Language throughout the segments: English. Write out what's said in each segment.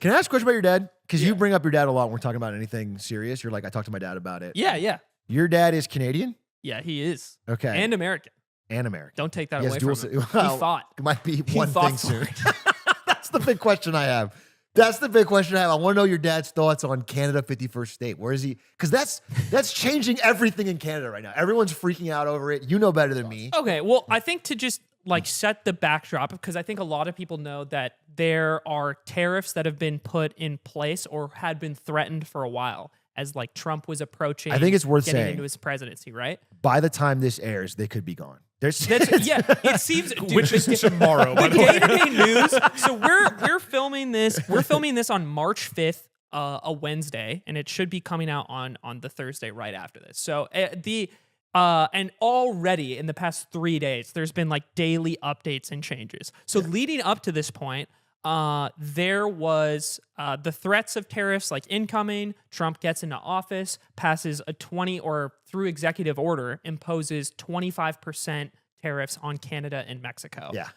Can I ask a question about your dad? Because you bring up your dad a lot when we're talking about anything serious. You're like, I talked to my dad about it. Yeah. Your dad is Canadian? Yeah, he is. Okay. And American. And American. Don't take that He has away dual from him. well, He fought. It might be He one fought thing for soon. That's the big question I have. That's the big question I have. I want to know your dad's thoughts on Canada 51st state. Where is he? Because that's changing everything in Canada right now. Everyone's freaking out over it. You know better than me. Okay, well, I think to just like set the backdrop, because I think a lot of people know that there are tariffs that have been put in place or had been threatened for a while as like Trump was approaching. I think it's worth getting saying into his presidency, right? By the time this airs, they could be gone. It seems dude, which is tomorrow. By the way, day-to-day news. So we're filming this. We're filming this on March 5th, a Wednesday, and it should be coming out on the Thursday right after this. So and already in the past 3 days, there's been like daily updates and changes. So leading up to this point, there was the threats of tariffs like incoming. Trump gets into office, passes a 20 or through executive order imposes 25% tariffs on Canada and Mexico. Yeah.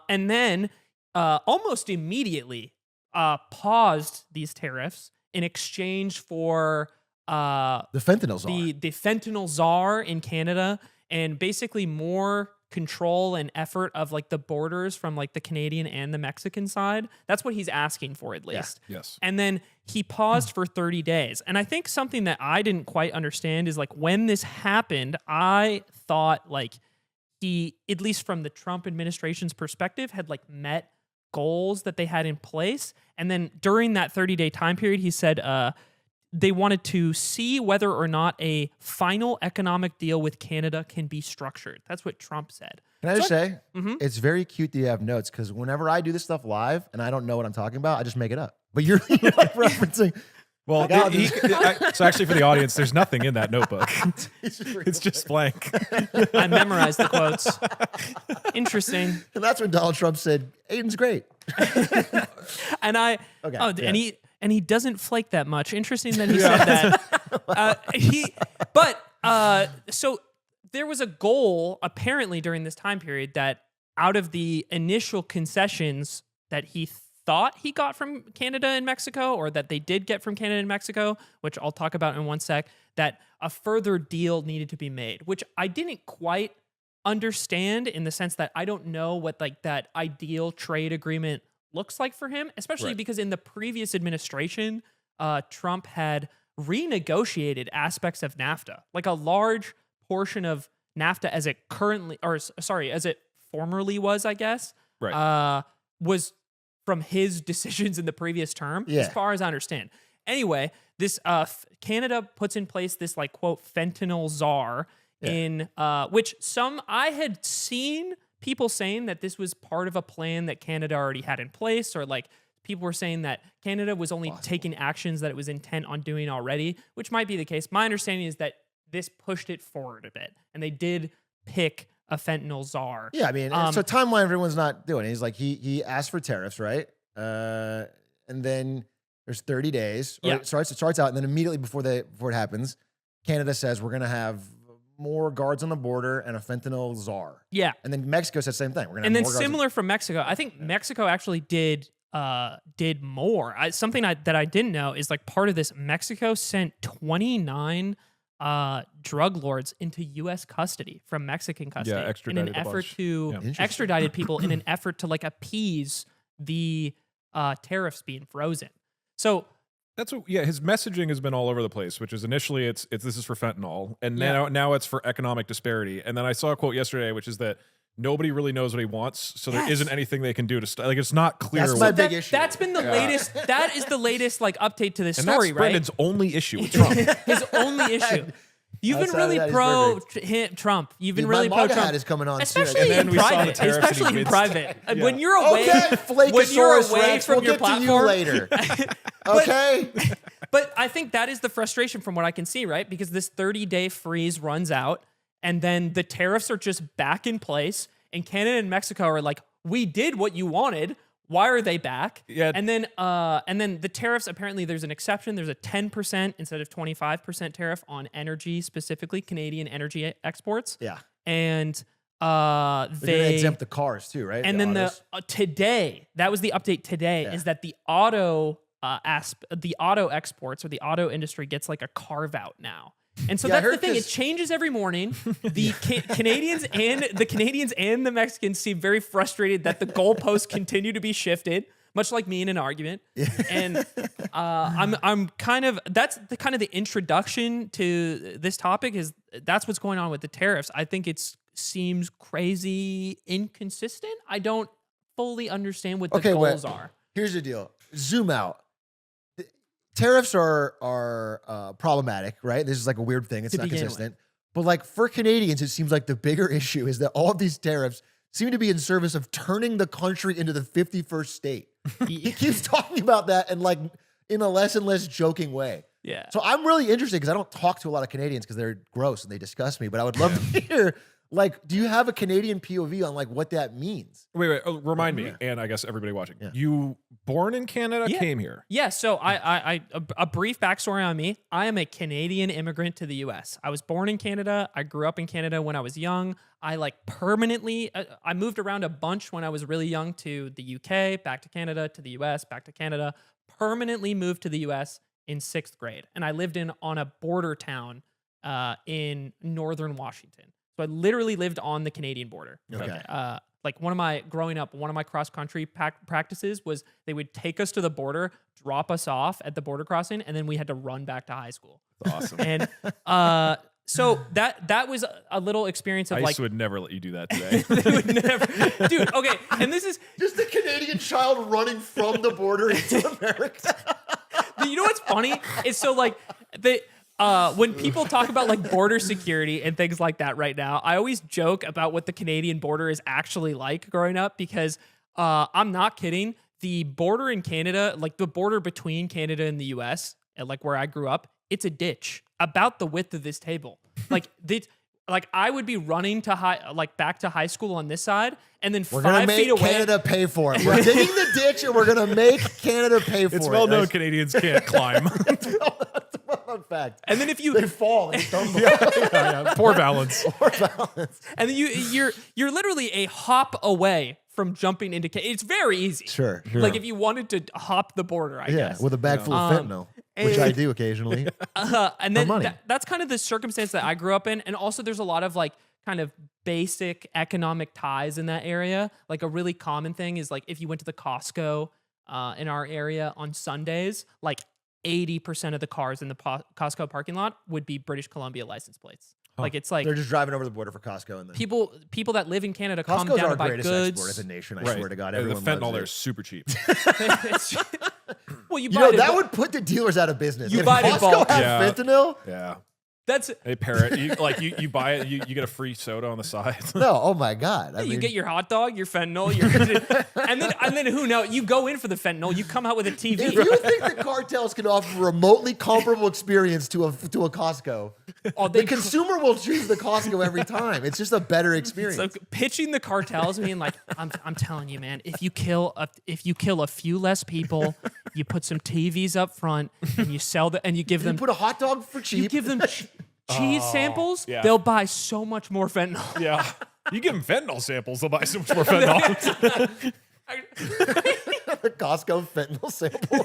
And then almost immediately paused these tariffs in exchange for the fentanyl czar. The fentanyl czar in Canada, and basically more control and effort of like the borders from like the Canadian and the Mexican side. That's what he's asking for, at least. Yeah. Yes. And then he paused for 30 days. And I think something that I didn't quite understand is like when this happened, I thought like he, at least from the Trump administration's perspective, had like met goals that they had in place. And then during that 30-day time period, he said they wanted to see whether or not a final economic deal with Canada can be structured. That's what Trump said. Can I just say, it's very cute that you have notes, because whenever I do this stuff live and I don't know what I'm talking about, I just make it up. But you're like referencing. Well, so actually for the audience, there's nothing in that notebook. It's just blank. I memorized the quotes. Interesting. And that's when Donald Trump said, Aiden's great. And and he doesn't flake that much. Interesting that he said that. So there was a goal apparently during this time period that out of the initial concessions that he thought he got from Canada and Mexico, or that they did get from Canada and Mexico, which I'll talk about in one sec, that a further deal needed to be made, which I didn't quite understand, in the sense that I don't know what like that ideal trade agreement looks like for him, especially because in the previous administration, Trump had renegotiated aspects of NAFTA. Like a large portion of NAFTA as it formerly was, I guess, was from his decisions in the previous term, as far as I understand. Anyway, this Canada puts in place this like quote fentanyl czar in which I had seen people saying that this was part of a plan that Canada already had in place, or like people were saying that Canada was only taking actions that it was intent on doing already, which might be the case. My understanding is that this pushed it forward a bit, and they did pick a fentanyl czar. Yeah, I mean, so timeline everyone's not doing. He's like, he asked for tariffs, right? And then there's 30 days. It starts out, and then immediately before it happens, Canada says we're gonna have more guards on the border and a fentanyl czar. Yeah. And then Mexico said the same thing. And then similar from Mexico, I think Mexico actually did more. Something that I didn't know is like part of this, Mexico sent 29 drug lords into U.S. custody from Mexican custody in an effort to extradited people in an effort to like appease the tariffs being frozen. So that's what, his messaging has been all over the place, which is initially it's this is for fentanyl, and now it's for economic disparity. And then I saw a quote yesterday, which is that nobody really knows what he wants, so there isn't anything they can do to like it's not clear. That's my big issue. That's been the latest. That is the latest like update to this and story, that's right? Brendan's only issue with Trump. His only issue. You've been really pro Trump. You've been really pro Trump. Hat is coming on especially soon. in private. Especially in private. When you're away, from your platform, to you later. Okay. But I think that is the frustration from what I can see, right? Because this 30-day freeze runs out, and then the tariffs are just back in place, and Canada and Mexico are like, we did what you wanted. Why are they back? Yeah. And then the tariffs, apparently there's an exception. There's a 10% instead of 25% tariff on energy, specifically Canadian energy exports. Yeah. And They're gonna they exempt the cars too, right? and then autos. today, that was the update today, is that the auto exports or the auto industry gets like a carve out now. And so Yeah, I that's the heard thing. It this- changes every morning. The Canadians and the Mexicans seem very frustrated that the goalposts continue to be shifted, much like me in an argument. And I'm kind of that's the kind of the introduction to this topic is that's what's going on with the tariffs. I think it seems crazy inconsistent. I don't fully understand what the goals are. Here's the deal. Zoom out. Tariffs are problematic, right? This is like a weird thing. It's To not begin consistent. But like for Canadians, it seems like the bigger issue is that all of these tariffs seem to be in service of turning the country into the 51st state. He keeps talking about that and like in a less and less joking way. Yeah. So I'm really interested because I don't talk to a lot of Canadians because they're gross and they disgust me. But I would love to hear, like, do you have a Canadian POV on like what that means? Wait. Remind me, and I guess everybody watching. Yeah. You born in Canada, Yeah. came here. Yeah, so a brief backstory on me. I am a Canadian immigrant to the U.S. I was born in Canada. I grew up in Canada when I was young. I like permanently, I moved around a bunch when I was really young to the U.K., back to Canada, to the U.S., back to Canada. Permanently moved to the U.S. in 6th grade. And I lived on a border town in northern Washington. So I literally lived on the Canadian border. Okay. Like growing up, one of my cross country practices was they would take us to the border, drop us off at the border crossing, and then we had to run back to high school. That's awesome. And so that was a little experience of ICE like would never let you do that today. they would never, dude. Okay, and this is Just a Canadian child running from the border into America. you know what's funny is so like when people talk about like border security and things like that right now, I always joke about what the Canadian border is actually like growing up because I'm not kidding. The border in Canada, like the border between Canada and the US, and like where I grew up, it's a ditch about the width of this table. Like I would be running to back to high school on this side, and then We're gonna 5 make feet away. Canada pay for it. We're digging the ditch and we're gonna make Canada pay for it. It's well known Canadians can't climb. That's a well-known fact. And then if you They fall and stumble. Yeah. Poor balance. and then you're literally a hop away from jumping into it's very easy. Sure. Like if you wanted to hop the border, I Yeah, guess. with a bag full of fentanyl, which I do occasionally. And then money. that's kind of the circumstance that I grew up in. And also there's a lot of like kind of basic economic ties in that area. Like a really common thing is like if you went to the Costco in our area on Sundays, like 80% of the cars in the Costco parking lot would be British Columbia license plates. Like it's like They're just driving over the border for Costco, and then people that live in Canada come Costco's down our to buy greatest goods. export as a nation. I Right. swear to God, The everyone fentanyl loves there it. is super cheap. Well, you You buy know it. that would put the dealers out of business. You If buy it in Costco bulk. had Yeah. fentanyl. Yeah. That's They pair it. You buy it. You get a free soda on the side. No, oh my God. I you mean, get your hot dog, your fentanyl, and then who knows? You go in for the fentanyl, you come out with a TV. if you think the cartels can offer a remotely comparable experience to a Costco, Oh, the consumer will choose the Costco every time. It's just a better experience. So pitching the cartels, being like, I'm telling you, man, if you kill a few less people, you put some TVs up front and you sell and you give you them put a hot dog for cheap. you give them cheese samples, yeah. they'll buy so much more fentanyl. Yeah. You give them fentanyl samples, they'll buy so much more fentanyl. the Costco fentanyl sample.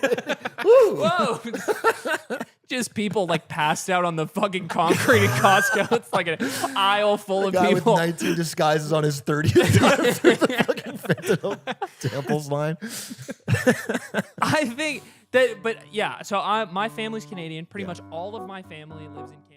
Woo. Whoa. Just people like passed out on the fucking concrete in Costco. It's like an aisle full of Guy with people. 19 disguises on his 30th time through the fucking fentanyl samples line. I think that, but yeah, so my family's Canadian. Pretty much all of my family lives in Canada.